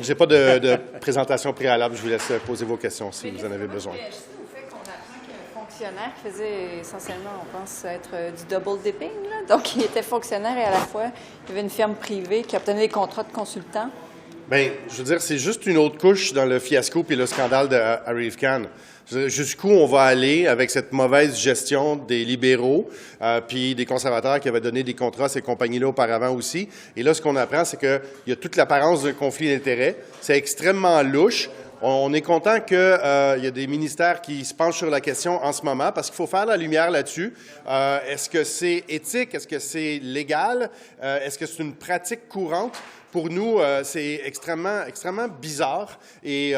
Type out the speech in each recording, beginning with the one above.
j'ai pas de présentation préalable. Je vous laisse poser vos questions si vous en avez besoin. Au fait qu'on apprend qu'un fonctionnaire qui faisait essentiellement, on pense, être du double dipping, là. Donc, il était fonctionnaire et à la fois, il y avait une firme privée qui obtenait des contrats de consultants. Bien, je veux dire, c'est juste une autre couche dans le fiasco puis le scandale de ArriveCan. Jusqu'où on va aller avec cette mauvaise gestion des libéraux puis des conservateurs qui avaient donné des contrats à ces compagnies-là auparavant aussi. Et là, ce qu'on apprend, c'est qu'il y a toute l'apparence d'un conflit d'intérêts. C'est extrêmement louche. On est content qu'il y a des ministères qui se penchent sur la question en ce moment parce qu'il faut faire la lumière là-dessus. Est-ce que c'est éthique? Est-ce que c'est légal? Est-ce que c'est une pratique courante? Pour nous, c'est extrêmement bizarre et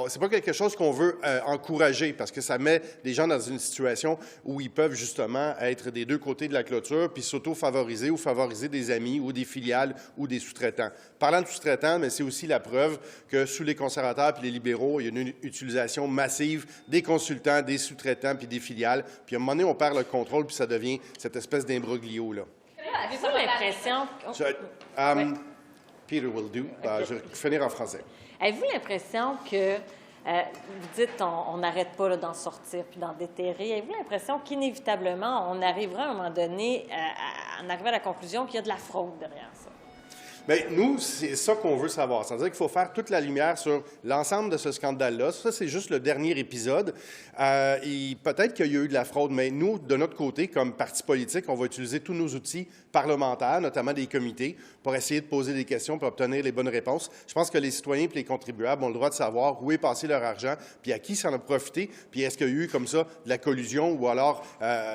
c'est pas quelque chose qu'on veut encourager parce que ça met les gens dans une situation où ils peuvent justement être des deux côtés de la clôture puis s'auto-favoriser ou favoriser des amis ou des filiales ou des sous-traitants. Parlant de sous-traitants, mais c'est aussi la preuve que sous les conservateurs puis les libéraux, il y a une utilisation massive des consultants, des sous-traitants puis des filiales. Puis à un moment donné, on perd le contrôle puis ça devient cette espèce d'imbroglio-là. Avez-vous l'impression... Peter will do. Je vais finir en français. Avez-vous l'impression que, vous dites, on n'arrête pas d'en sortir puis d'en déterrer, avez-vous l'impression qu'inévitablement, on arrivera à un moment donné à en arriver à la conclusion qu'il y a de la fraude derrière ça? Bien, nous, c'est ça qu'on veut savoir. C'est-à-dire qu'il faut faire toute la lumière sur l'ensemble de ce scandale-là. Ça, c'est juste le dernier épisode. Et peut-être qu'il y a eu de la fraude, mais nous, de notre côté, comme parti politique, on va utiliser tous nos outils parlementaires, notamment des comités, pour essayer de poser des questions pour obtenir les bonnes réponses. Je pense que les citoyens et les contribuables ont le droit de savoir où est passé leur argent, puis à qui ça en a profité, puis est-ce qu'il y a eu, comme ça, de la collusion ou alors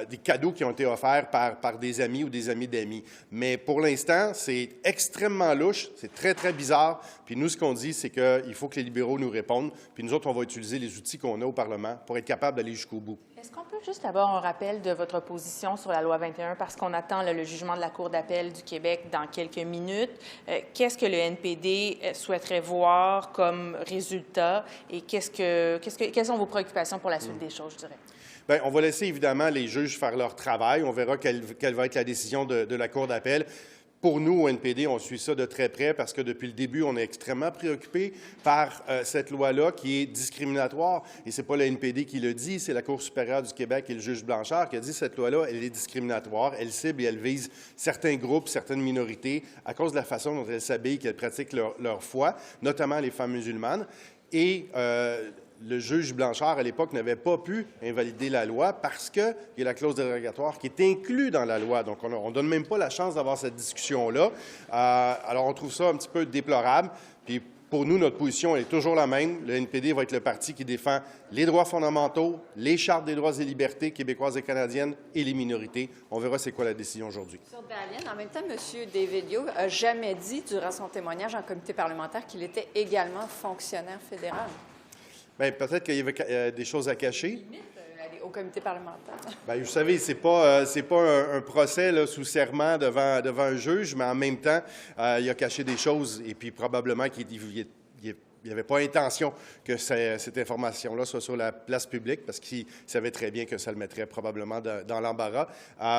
des cadeaux qui ont été offerts par des amis ou des amis d'amis. Mais pour l'instant, c'est extrêmement louche, c'est très, très bizarre. Puis nous, ce qu'on dit, c'est qu'il faut que les libéraux nous répondent. Puis nous autres, on va utiliser les outils qu'on a au Parlement pour être capable d'aller jusqu'au bout. Est-ce qu'on peut juste avoir un rappel de votre position sur la loi 21 parce qu'on attend le jugement de la Cour d'appel du Québec dans quelques minutes? Qu'est-ce que le NPD souhaiterait voir comme résultat et quelles sont vos préoccupations pour la suite des choses, je dirais? Bien, on va laisser évidemment les juges faire leur travail. On verra quelle va être la décision de la Cour d'appel. Pour nous, au NPD, on suit ça de très près parce que depuis le début, on est extrêmement préoccupés par cette loi-là qui est discriminatoire. Et ce n'est pas le NPD qui le dit, c'est la Cour supérieure du Québec et le juge Blanchard qui a dit que cette loi-là, elle est discriminatoire, elle cible et elle vise certains groupes, certaines minorités à cause de la façon dont elles s'habillent, qu'elles pratiquent leur foi, notamment les femmes musulmanes. Et le juge Blanchard, à l'époque, n'avait pas pu invalider la loi parce qu'il y a la clause dérogatoire qui est inclue dans la loi. Donc, on ne donne même pas la chance d'avoir cette discussion-là. Alors, on trouve ça un petit peu déplorable. Puis, pour nous, notre position est toujours la même. Le NPD va être le parti qui défend les droits fondamentaux, les chartes des droits et libertés québécoises et canadiennes et les minorités. On verra c'est quoi la décision aujourd'hui. Sur Dalian, en même temps, M. David Yo n'a jamais dit, durant son témoignage en comité parlementaire, qu'il était également fonctionnaire fédéral. Bien, peut-être qu'il y avait des choses à cacher. Limite, au comité parlementaire. Bien, vous savez, c'est pas un procès là, sous serment devant un juge, mais en même temps, il a caché des choses et puis probablement qu'il n'avait pas intention que cette information-là soit sur la place publique parce qu'il savait très bien que ça le mettrait probablement dans l'embarras.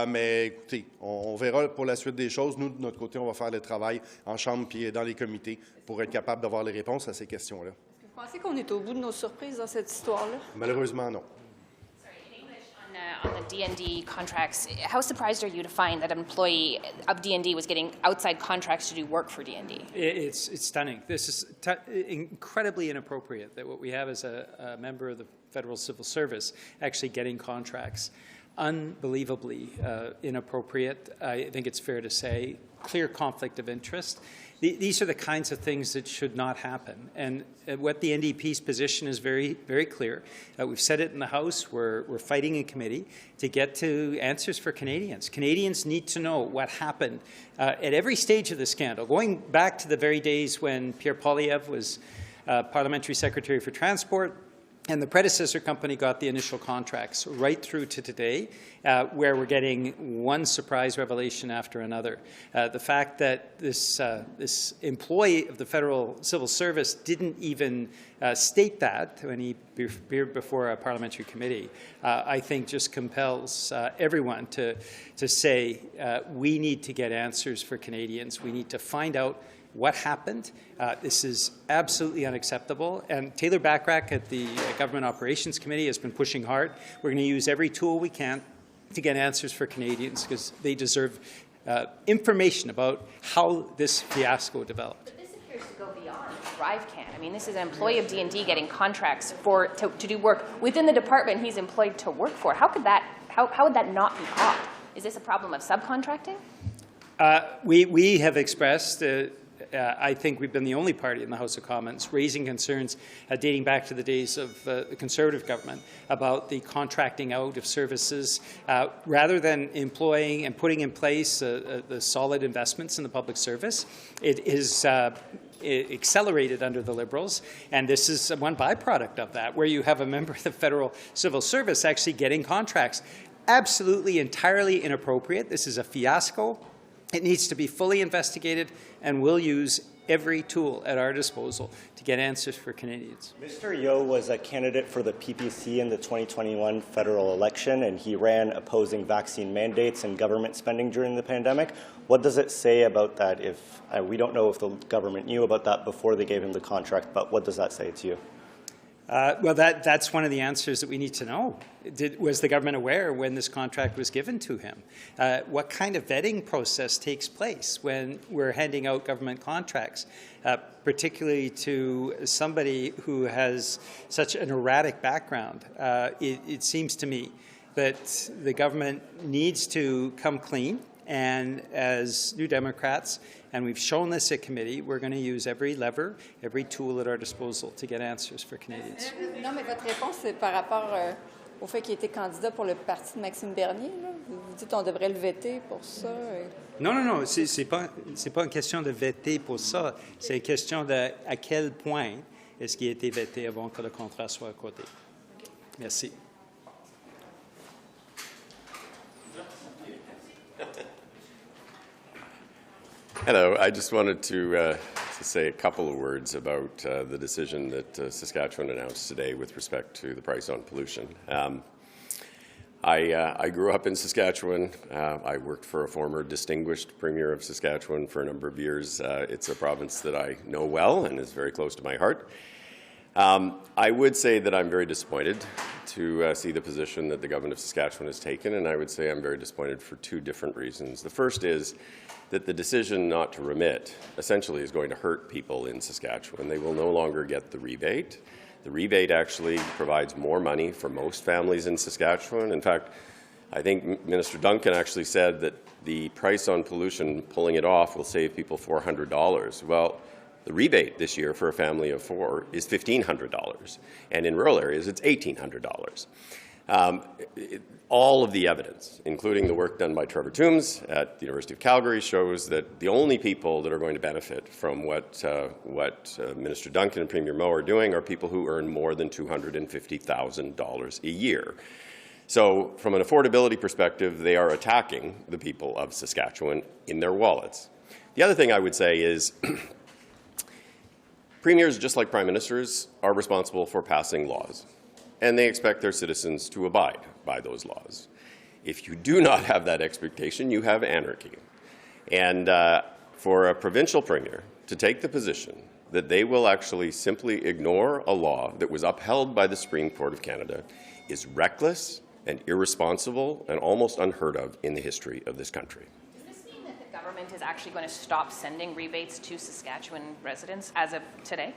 Mais écoutez, on verra pour la suite des choses. Nous, de notre côté, on va faire le travail en chambre puis dans les comités pour être capable d'avoir les réponses à ces questions-là. Vous pensez qu'on est au bout de nos surprises dans cette histoire-là? Malheureusement, non. On the D&D contracts, how surprised are you to find that an employee of D&D was getting outside contracts to do work for D&D? It's stunning. This is incredibly inappropriate that what we have is a member of the Federal Civil Service actually getting contracts. Unbelievably inappropriate, I think it's fair to say. Clear conflict of interest. These are the kinds of things that should not happen. And what the NDP's position is very, very clear. We've said it in the House. We're fighting in committee to get to answers for Canadians. Canadians need to know what happened at every stage of the scandal, going back to the very days when Pierre Poilievre was Parliamentary Secretary for Transport, and the predecessor company got the initial contracts right through to today, where we're getting one surprise revelation after another. The fact that this employee of the Federal Civil Service didn't even state that when he appeared before a parliamentary committee, I think just compels everyone to say we need to get answers for Canadians. We need to find out what happened. This is absolutely unacceptable. And Taylor Backrack at the Government Operations Committee has been pushing hard. We're going to use every tool we can to get answers for Canadians because they deserve information about how this fiasco developed. But this appears to go beyond ArriveCan. I mean, this is an employee of D&D getting contracts to do work within the department he's employed to work for. How would that not be caught? Is this a problem of subcontracting? We have expressed, I think we've been the only party in the House of Commons raising concerns dating back to the days of the Conservative government about the contracting out of services rather than employing and putting in place the solid investments in the public service. It is accelerated under the Liberals, and this is one byproduct of that, where you have a member of the Federal Civil Service actually getting contracts. Absolutely, entirely inappropriate. This is a fiasco. It needs to be fully investigated, and we'll use every tool at our disposal to get answers for Canadians. Mr. Yeo was a candidate for the PPC in the 2021 federal election, and he ran opposing vaccine mandates and government spending during the pandemic. What does it say about that? If we don't know if the government knew about that before they gave him the contract, but what does that say to you? Well, that's one of the answers that we need to know. Was the government aware when this contract was given to him? What kind of vetting process takes place when we're handing out government contracts, particularly to somebody who has such an erratic background? It seems to me that the government needs to come clean, and as New Democrats, and we've shown this at committee, we're going to use every lever, every tool at our disposal to get answers for Canadians. Non, mais votre réponse, c'est par rapport au fait qu'il était candidat pour le parti de Maxime Bernier. Là. Vous dites qu'on devrait le véter pour ça. Non, c'est pas une question de véter pour ça. C'est une question de à quel point est-ce qu'il a été vété avant que le contrat soit à côté. Merci. Hello. I just wanted to say a couple of words about the decision that Saskatchewan announced today with respect to the price on pollution. I grew up in Saskatchewan. I worked for a former distinguished Premier of Saskatchewan for a number of years. It's a province that I know well and is very close to my heart. I would say that I'm very disappointed to see the position that the government of Saskatchewan has taken, and I would say I'm very disappointed for two different reasons. The first is that the decision not to remit essentially is going to hurt people in Saskatchewan. They will no longer get the rebate. The rebate actually provides more money for most families in Saskatchewan. In fact, I think Minister Duncan actually said that the price on pollution, pulling it off, will save people $400. Well, the rebate this year for a family of four is $1,500, and in rural areas it's $1,800. All of the evidence, including the work done by Trevor Toombs at the University of Calgary, shows that the only people that are going to benefit from what Minister Duncan and Premier Moe are doing are people who earn more than $250,000 a year. So from an affordability perspective, they are attacking the people of Saskatchewan in their wallets. The other thing I would say is premiers, just like prime ministers, are responsible for passing laws, and they expect their citizens to abide by those laws. If you do not have that expectation, you have anarchy. And for a provincial premier to take the position that they will actually simply ignore a law that was upheld by the Supreme Court of Canada is reckless and irresponsible and almost unheard of in the history of this country. Does this mean that the government is actually going to stop sending rebates to Saskatchewan residents as of today?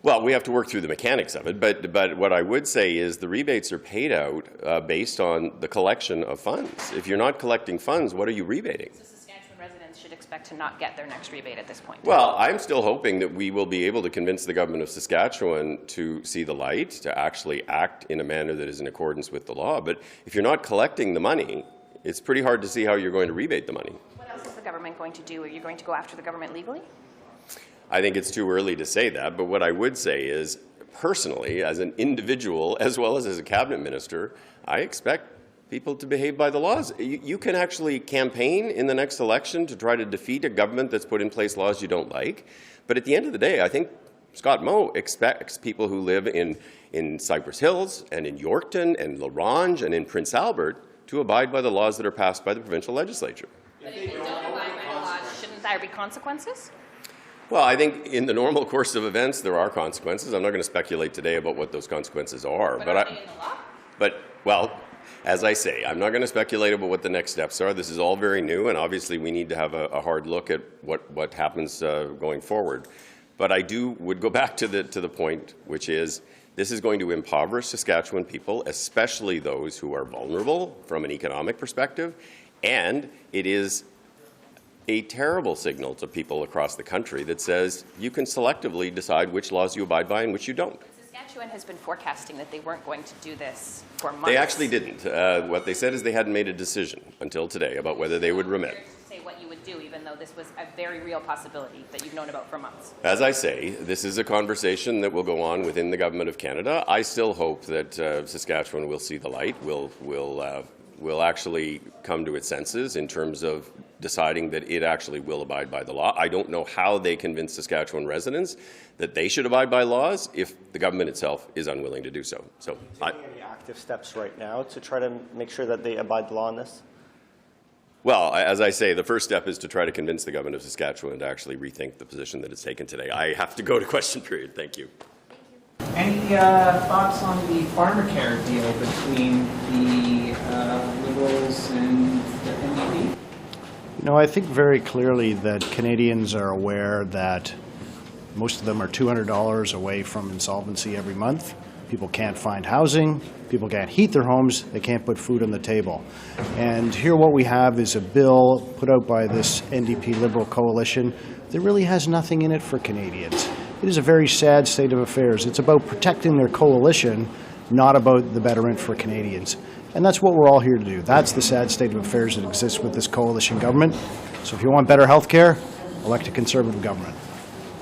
Well, we have to work through the mechanics of it, but what I would say is the rebates are paid out based on the collection of funds. If you're not collecting funds, what are you rebating? So Saskatchewan residents should expect to not get their next rebate at this point. Well, I'm still hoping that we will be able to convince the government of Saskatchewan to see the light, to actually act in a manner that is in accordance with the law. But if you're not collecting the money, it's pretty hard to see how you're going to rebate the money. What else is the government going to do? Are you going to go after the government legally? I think it's too early to say that, but what I would say is, personally, as an individual, as well as a cabinet minister, I expect people to behave by the laws. You can actually campaign in the next election to try to defeat a government that's put in place laws you don't like, but at the end of the day, I think Scott Moe expects people who live in Cypress Hills and in Yorkton and La Ronge and in Prince Albert to abide by the laws that are passed by the provincial legislature. But if they don't abide by the laws, shouldn't there be consequences? Well, I think in the normal course of events, there are consequences. I'm not going to speculate today about what those consequences are. Well, as I say, I'm not going to speculate about what the next steps are. This is all very new, and obviously we need to have a hard look at what happens going forward. But I would go back to the point, which is this is going to impoverish Saskatchewan people, especially those who are vulnerable from an economic perspective, and it is a terrible signal to people across the country that says you can selectively decide which laws you abide by and which you don't. Saskatchewan has been forecasting that they weren't going to do this for months. They actually didn't. What they said is they hadn't made a decision until today about whether they would remit. Say what you would do, even though this was a very real possibility that you've known about for months. As I say, this is a conversation that will go on within the Government of Canada. I still hope that Saskatchewan will see the light, will actually come to its senses in terms of deciding that it actually will abide by the law. I don't know how they convince Saskatchewan residents that they should abide by laws if the government itself is unwilling to do so. So, taking any active steps right now to try to make sure that they abide the law on this? Well, as I say, the first step is to try to convince the government of Saskatchewan to actually rethink the position that it's taken today. I have to go to question period. Thank you. Any thoughts on the pharmacare deal between the Liberals and the NDP? No, I think very clearly that Canadians are aware that most of them are $200 away from insolvency every month. People can't find housing. People can't heat their homes. They can't put food on the table. And here what we have is a bill put out by this NDP Liberal coalition that really has nothing in it for Canadians. It is a very sad state of affairs. It's about protecting their coalition, not about the betterment for Canadians. And that's what we're all here to do. That's the sad state of affairs that exists with this coalition government. So if you want better health care, elect a Conservative government.